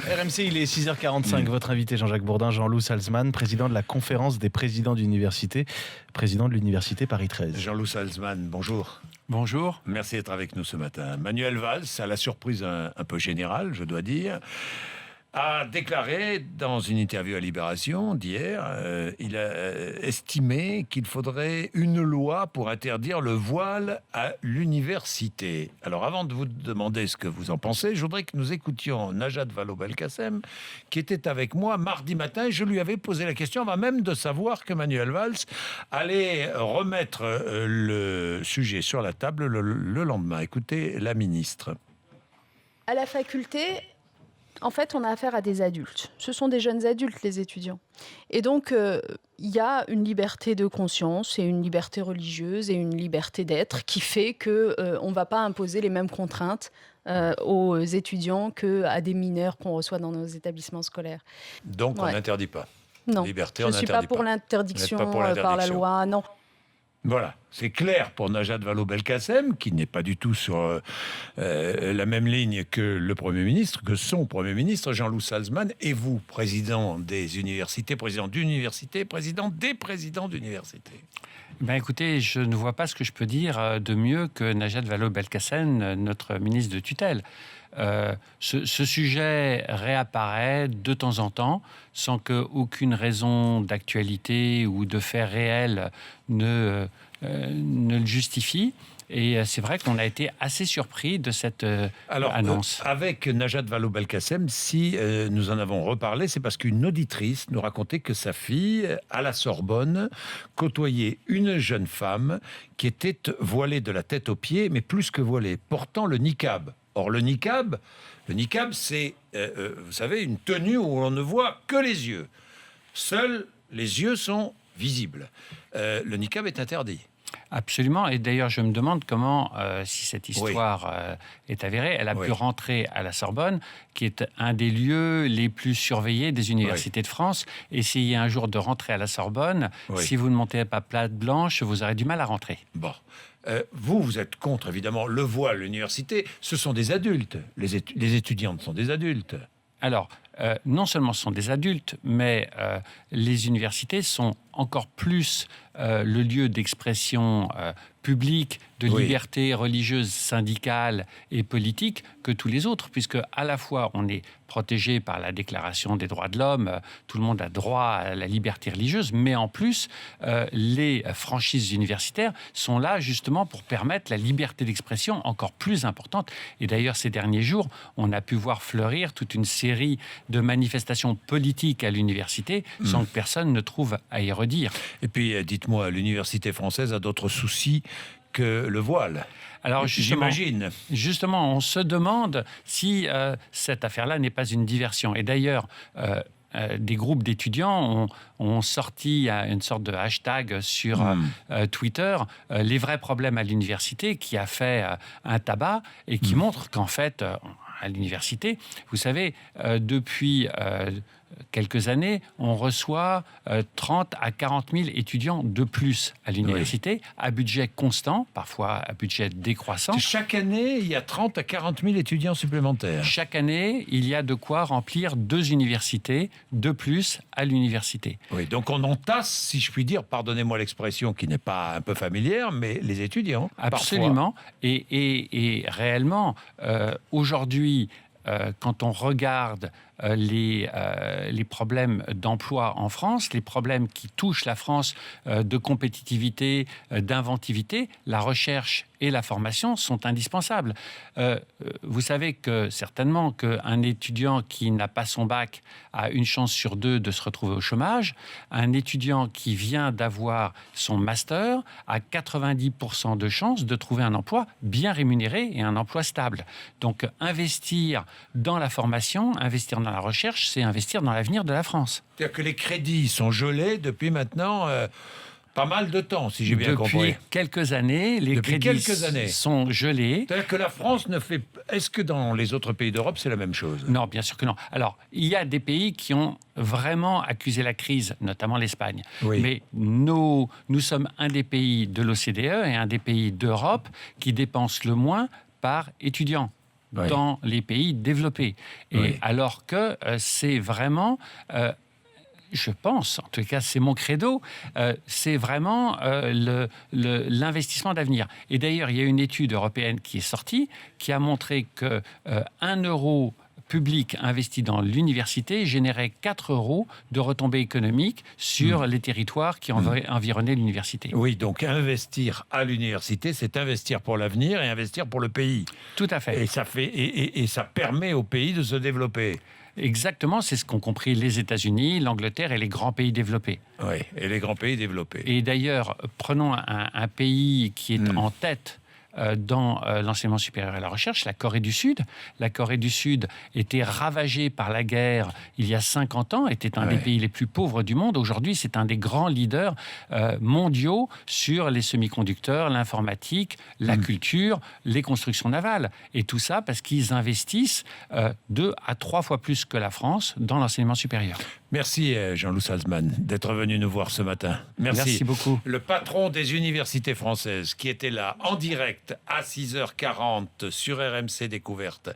RMC, il est 6h45. Votre invité Jean-Jacques Bourdin, Jean-Loup Salzman, président de la conférence des présidents d'université, président de l'université Paris 13. Jean-Loup Salzman, bonjour. Bonjour. Merci d'être avec nous ce matin. Manuel Valls, à la surprise un peu générale, je dois dire, a déclaré dans une interview à Libération d'hier, il a estimé qu'il faudrait une loi pour interdire le voile à l'université. Alors avant de vous demander ce que vous en pensez, je voudrais que nous écoutions Najat Vallaud-Belkacem, qui était avec moi mardi matin. Je lui avais posé la question avant même de savoir que Manuel Valls allait remettre le sujet sur la table le lendemain. Écoutez la ministre. À la faculté, en fait, on a affaire à des adultes. Ce sont des jeunes adultes, les étudiants. Et donc, il y a une liberté de conscience et une liberté religieuse et une liberté d'être qui fait qu'on ne va pas imposer les mêmes contraintes aux étudiants qu'à des mineurs qu'on reçoit dans nos établissements scolaires. Donc, on n'interdit pas. Non, Liberté, je ne suis pas pour l'interdiction par la loi, non. Voilà, c'est clair pour Najat Vallaud-Belkacem, qui n'est pas du tout sur la même ligne que le Premier ministre, que son Premier ministre, Jean-Loup Salzman, et vous, président des universités, président d'université, président des présidents d'université. Ben écoutez, je ne vois pas ce que je peux dire de mieux que Najat Vallaud-Belkacem, notre ministre de tutelle. Ce sujet réapparaît de temps en temps sans qu'aucune raison d'actualité ou de fait réel ne le justifie. Et c'est vrai qu'on a été assez surpris de cette annonce. Avec Najat Vallaud-Belkacem, si nous en avons reparlé, c'est parce qu'une auditrice nous racontait que sa fille, à la Sorbonne, côtoyait une jeune femme qui était voilée de la tête aux pieds, mais plus que voilée, portant le niqab. Or, le niqab, c'est, vous savez, une tenue où on ne voit que les yeux. Seuls les yeux sont visibles. Le niqab est interdit. Absolument. Et d'ailleurs, je me demande comment, si cette histoire est avérée, elle a pu rentrer à la Sorbonne, qui est un des lieux les plus surveillés des universités de France. Essayez un jour de rentrer à la Sorbonne. Si vous ne montez pas plate blanche, vous aurez du mal à rentrer. Bon. Vous êtes contre, évidemment, le voile à l'université. Ce sont des adultes. Les étudiantes sont des adultes. Alors, non seulement ce sont des adultes, mais les universités sont encore plus le lieu d'expression publique, de liberté religieuse, syndicale et politique que tous les autres, puisque à la fois on est protégé par la Déclaration des droits de l'homme, tout le monde a droit à la liberté religieuse, mais en plus, les franchises universitaires sont là justement pour permettre la liberté d'expression encore plus importante. Et d'ailleurs, ces derniers jours, on a pu voir fleurir toute une série de manifestations politiques à l'université sans que personne ne trouve à y redire. Et puis, dites-moi, l'université française a d'autres soucis que le voile. Alors j'imagine. Justement, on se demande si cette affaire-là n'est pas une diversion. Et d'ailleurs, des groupes d'étudiants ont sorti une sorte de hashtag sur Twitter, les vrais problèmes à l'université, qui a fait un tabac et qui montre qu'en fait, à l'université, vous savez, depuis quelques années, on reçoit 30 à 40 000 étudiants de plus à l'université, à budget constant, parfois à budget décroissant. Chaque année, il y a 30 à 40 000 étudiants supplémentaires. Chaque année, il y a de quoi remplir 2 universités de plus à l'université. Oui, donc on entasse, si je puis dire, pardonnez-moi l'expression qui n'est pas un peu familière, mais les étudiants. Absolument. Et réellement, aujourd'hui, quand on regarde les problèmes d'emploi en France, les problèmes qui touchent la France de compétitivité, d'inventivité, la recherche et la formation sont indispensables. Vous savez certainement qu'un étudiant qui n'a pas son bac a une chance sur 2 de se retrouver au chômage. Un étudiant qui vient d'avoir son master a 90% de chances de trouver un emploi bien rémunéré et un emploi stable. Donc investir dans la formation, investir dans la recherche, c'est investir dans l'avenir de la France. C'est-à-dire que les crédits sont gelés depuis maintenant pas mal de temps, si j'ai bien compris. Depuis quelques années, les crédits sont gelés. C'est-à-dire que la France ne fait... Est-ce que dans les autres pays d'Europe, c'est la même chose ? Non, bien sûr que non. Alors, il y a des pays qui ont vraiment accusé la crise, notamment l'Espagne. Mais nous sommes un des pays de l'OCDE et un des pays d'Europe qui dépensent le moins par étudiant. Oui. dans les pays développés. Et Oui. alors que c'est vraiment... je pense, en tout cas c'est mon credo, c'est vraiment l'investissement d'avenir. Et d'ailleurs, il y a une étude européenne qui est sortie qui a montré que 1 euro public investi dans l'université générait 4 euros de retombées économiques sur les territoires qui environnaient l'université. Oui, donc investir à l'université, c'est investir pour l'avenir et investir pour le pays. Tout à fait. Et ça permet au pays de se développer. Exactement, c'est ce qu'ont compris les États-Unis, l'Angleterre et les grands pays développés. Oui, et les grands pays développés. Et d'ailleurs, prenons un pays qui est en tête dans l'enseignement supérieur et la recherche, la Corée du Sud. La Corée du Sud était ravagée par la guerre il y a 50 ans, était un des pays les plus pauvres du monde. Aujourd'hui, c'est un des grands leaders mondiaux sur les semi-conducteurs, l'informatique, la culture, les constructions navales. Et tout ça parce qu'ils investissent 2 à 3 fois plus que la France dans l'enseignement supérieur. Merci Jean-Loup Salzman d'être venu nous voir ce matin. Merci beaucoup. Le patron des universités françaises qui était là en direct à 6h40 sur RMC Découverte